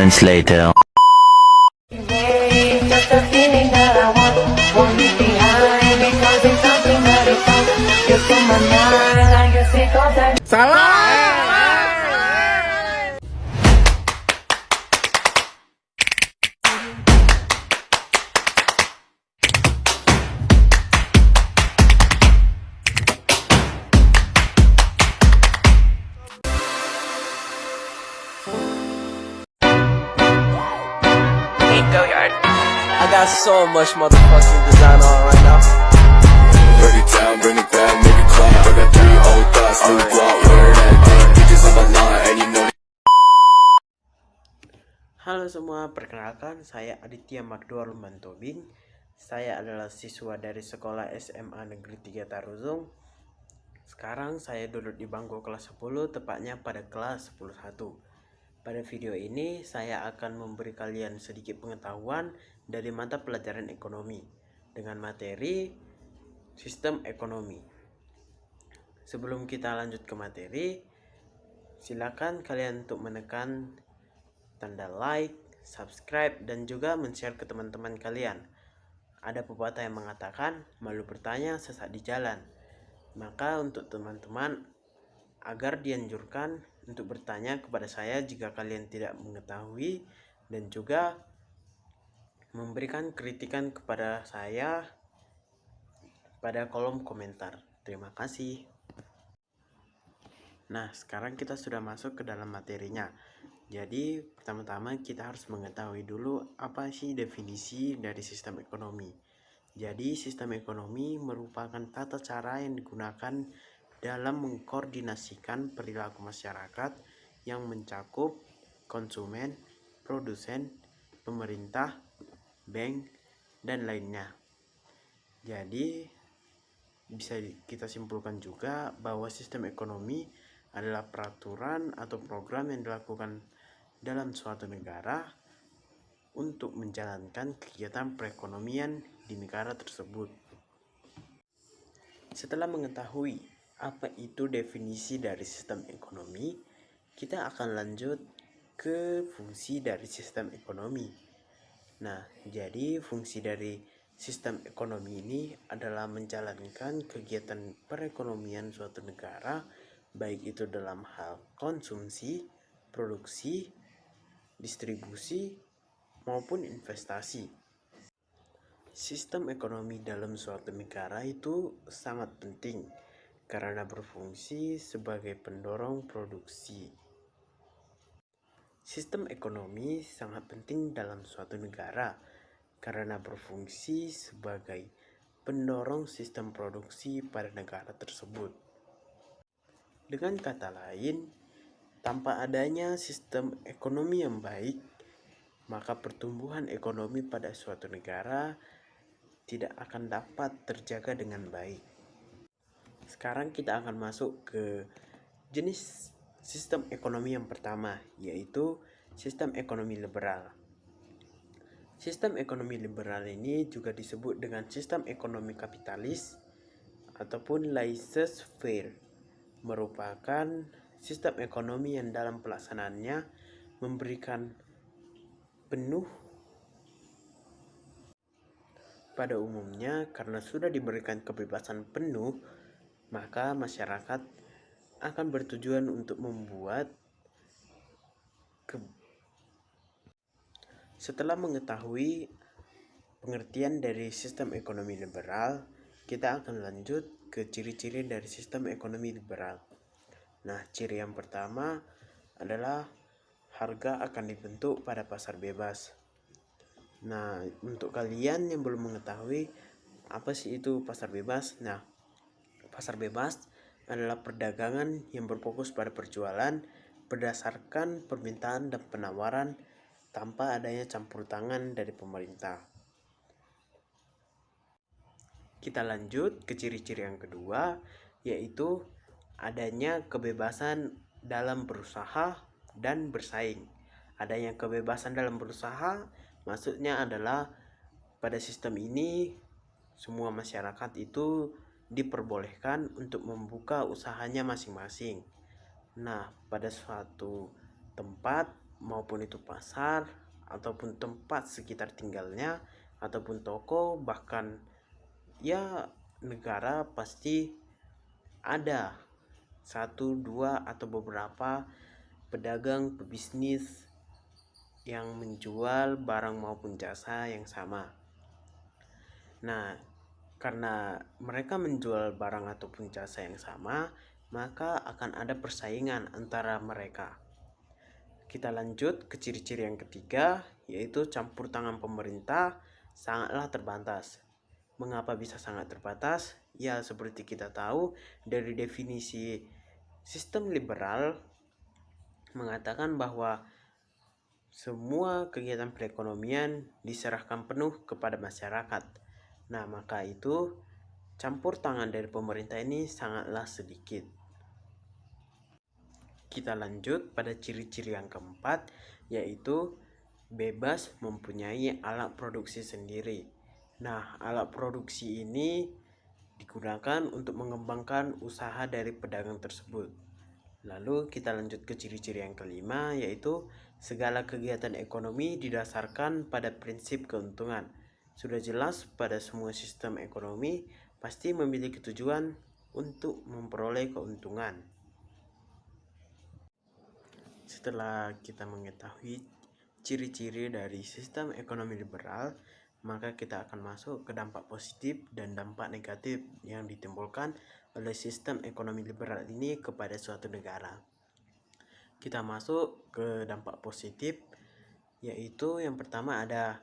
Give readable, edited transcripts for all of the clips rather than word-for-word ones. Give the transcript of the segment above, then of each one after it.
moments later. Just a feeling that I want me behind because it's something that is so you're from my mind. I guess it goes that. I got so much motherfucking design on right now. Bring it down, make it clap. I got 3 old thoughts, new block, wear that thing. Bitches on my line, and you know. Halo semua, perkenalkan saya Aditya Magdor Mantobing. Saya adalah siswa dari sekolah SMA Negeri 3 Taruzung. Sekarang saya duduk di bangku kelas 10, tepatnya pada kelas 11. Pada video ini saya akan memberi kalian sedikit pengetahuan dari mata pelajaran ekonomi dengan materi sistem ekonomi. Sebelum kita lanjut ke materi, silakan kalian untuk menekan tanda like, subscribe, dan juga men-share ke teman-teman kalian. Ada pepatah yang mengatakan malu bertanya sesat di jalan. Maka untuk teman-teman agar dianjurkan untuk bertanya kepada saya jika kalian tidak mengetahui, dan juga memberikan kritikan kepada saya pada kolom komentar. Terima kasih. Nah, sekarang kita sudah masuk ke dalam materinya. Jadi, pertama-tama kita harus mengetahui dulu apa sih definisi dari sistem ekonomi. Jadi, sistem ekonomi merupakan tata cara yang digunakan dalam mengkoordinasikan perilaku masyarakat yang mencakup konsumen, produsen, pemerintah, bank, dan lainnya. Jadi, bisa kita simpulkan juga bahwa sistem ekonomi adalah peraturan atau program yang dilakukan dalam suatu negara untuk menjalankan kegiatan perekonomian di negara tersebut. Setelah mengetahui apa itu definisi dari sistem ekonomi, kita akan lanjut ke fungsi dari sistem ekonomi. Nah, jadi fungsi dari sistem ekonomi ini adalah menjalankan kegiatan perekonomian suatu negara, baik itu dalam hal konsumsi, produksi, distribusi, maupun investasi. Sistem ekonomi dalam suatu negara itu sangat penting karena berfungsi sebagai pendorong produksi. Sistem ekonomi sangat penting dalam suatu negara karena berfungsi sebagai pendorong sistem produksi pada negara tersebut. Dengan kata lain, tanpa adanya sistem ekonomi yang baik, maka pertumbuhan ekonomi pada suatu negara tidak akan dapat terjaga dengan baik. Sekarang kita akan masuk ke jenis sistem ekonomi yang pertama, yaitu sistem ekonomi liberal. Sistem ekonomi liberal ini juga disebut dengan sistem ekonomi kapitalis ataupun laissez-faire, merupakan sistem ekonomi yang dalam pelaksanaannya memberikan penuh pada umumnya. Karena sudah diberikan kebebasan penuh, maka masyarakat akan bertujuan untuk membuat Setelah mengetahui pengertian dari sistem ekonomi liberal, kita akan lanjut ke ciri-ciri dari sistem ekonomi liberal. Nah, ciri yang pertama adalah harga akan dibentuk pada pasar bebas. Nah, untuk kalian yang belum mengetahui apa sih itu pasar bebas? Nah, pasar bebas adalah perdagangan yang berfokus pada perjualan berdasarkan permintaan dan penawaran tanpa adanya campur tangan dari pemerintah. Kita lanjut ke ciri-ciri yang kedua, yaitu adanya kebebasan dalam berusaha dan bersaing. Adanya kebebasan dalam berusaha maksudnya adalah pada sistem ini semua masyarakat itu diperbolehkan untuk membuka usahanya masing-masing. Nah, pada suatu tempat maupun itu pasar, ataupun tempat sekitar tinggalnya, ataupun toko, bahkan ya negara, pasti ada satu, dua, atau beberapa pedagang, pebisnis yang menjual barang maupun jasa yang sama. Nah, karena mereka menjual barang ataupun jasa yang sama, maka akan ada persaingan antara mereka. Kita lanjut ke ciri-ciri yang ketiga, yaitu campur tangan pemerintah sangatlah terbatas. Mengapa bisa sangat terbatas? Ya, seperti kita tahu dari definisi sistem liberal mengatakan bahwa semua kegiatan perekonomian diserahkan penuh kepada masyarakat. Nah, maka itu campur tangan dari pemerintah ini sangatlah sedikit. Kita lanjut pada ciri-ciri yang keempat, yaitu bebas mempunyai alat produksi sendiri. Nah, alat produksi ini digunakan untuk mengembangkan usaha dari pedagang tersebut. Lalu kita lanjut ke ciri-ciri yang kelima, yaitu segala kegiatan ekonomi didasarkan pada prinsip keuntungan. Sudah jelas pada semua sistem ekonomi pasti memiliki tujuan untuk memperoleh keuntungan. Setelah kita mengetahui ciri-ciri dari sistem ekonomi liberal, maka kita akan masuk ke dampak positif dan dampak negatif yang ditimbulkan oleh sistem ekonomi liberal ini kepada suatu negara. Kita masuk ke dampak positif, yaitu yang pertama ada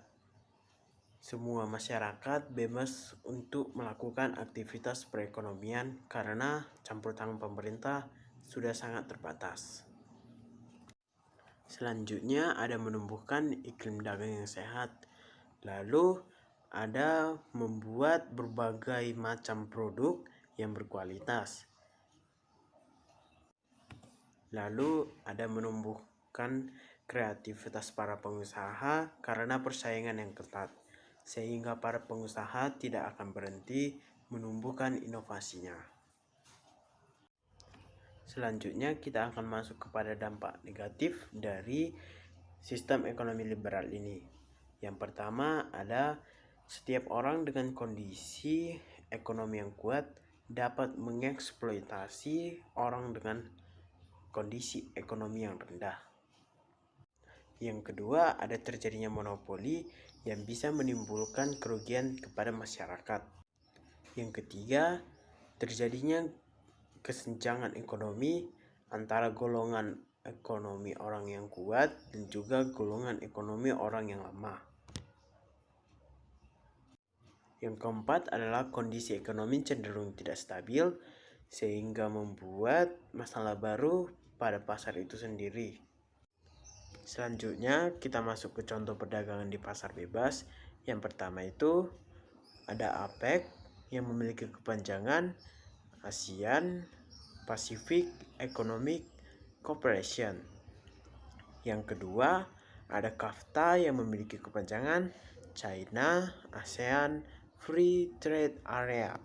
semua masyarakat bebas untuk melakukan aktivitas perekonomian karena campur tangan pemerintah sudah sangat terbatas. Selanjutnya ada menumbuhkan iklim dagang yang sehat. Lalu ada membuat berbagai macam produk yang berkualitas. Lalu ada menumbuhkan kreativitas para pengusaha karena persaingan yang ketat, sehingga para pengusaha tidak akan berhenti menumbuhkan inovasinya. Selanjutnya kita akan masuk kepada dampak negatif dari sistem ekonomi liberal ini. Yang pertama ada setiap orang dengan kondisi ekonomi yang kuat dapat mengeksploitasi orang dengan kondisi ekonomi yang rendah. Yang kedua ada terjadinya monopoli yang bisa menimbulkan kerugian kepada masyarakat. Yang ketiga terjadinya kesenjangan ekonomi antara golongan ekonomi orang yang kuat dan juga golongan ekonomi orang yang lemah. Yang keempat adalah kondisi ekonomi cenderung tidak stabil sehingga membuat masalah baru pada pasar itu sendiri. Selanjutnya kita masuk ke contoh perdagangan di pasar bebas. Yang pertama itu ada APEC yang memiliki kepanjangan ASEAN Pacific Economic Cooperation. Yang kedua ada CAFTA yang memiliki kepanjangan China ASEAN Free Trade Area.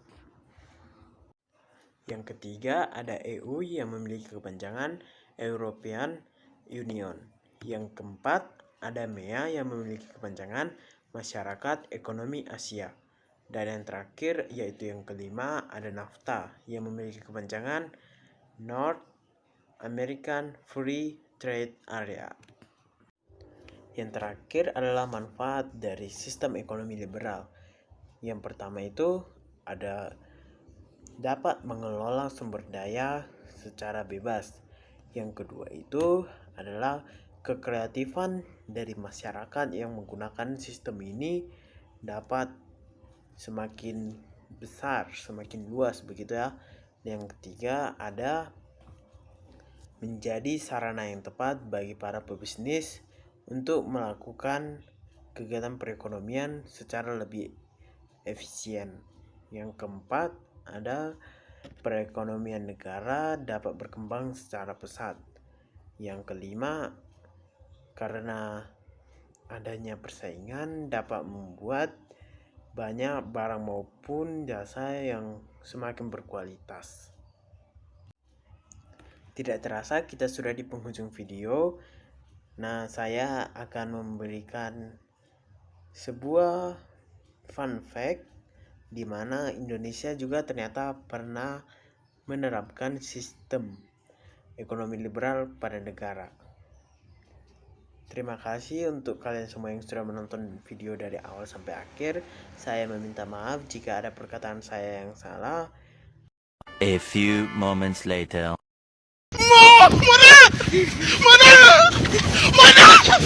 Yang ketiga ada EU yang memiliki kepanjangan European Union. Yang keempat ada MEA yang memiliki kepanjangan Masyarakat Ekonomi Asia. Dan yang terakhir yaitu yang kelima ada NAFTA yang memiliki kepanjangan North American Free Trade Area. Yang terakhir adalah manfaat dari sistem ekonomi liberal. Yang pertama itu ada dapat mengelola sumber daya secara bebas. Yang kedua itu adalah kekreatifan dari masyarakat yang menggunakan sistem ini dapat semakin besar, semakin luas begitu ya. Yang ketiga ada menjadi sarana yang tepat bagi para pebisnis untuk melakukan kegiatan perekonomian secara lebih efisien. Yang keempat ada perekonomian negara dapat berkembang secara pesat. Yang kelima karena adanya persaingan dapat membuat banyak barang maupun jasa yang semakin berkualitas. Tidak terasa kita sudah di penghujung video. Nah, saya akan memberikan sebuah fun fact di mana Indonesia juga ternyata pernah menerapkan sistem ekonomi liberal pada negara. Terima kasih untuk kalian semua yang sudah menonton video dari awal sampai akhir. Saya meminta maaf jika ada perkataan saya yang salah. A few moments later. Mana?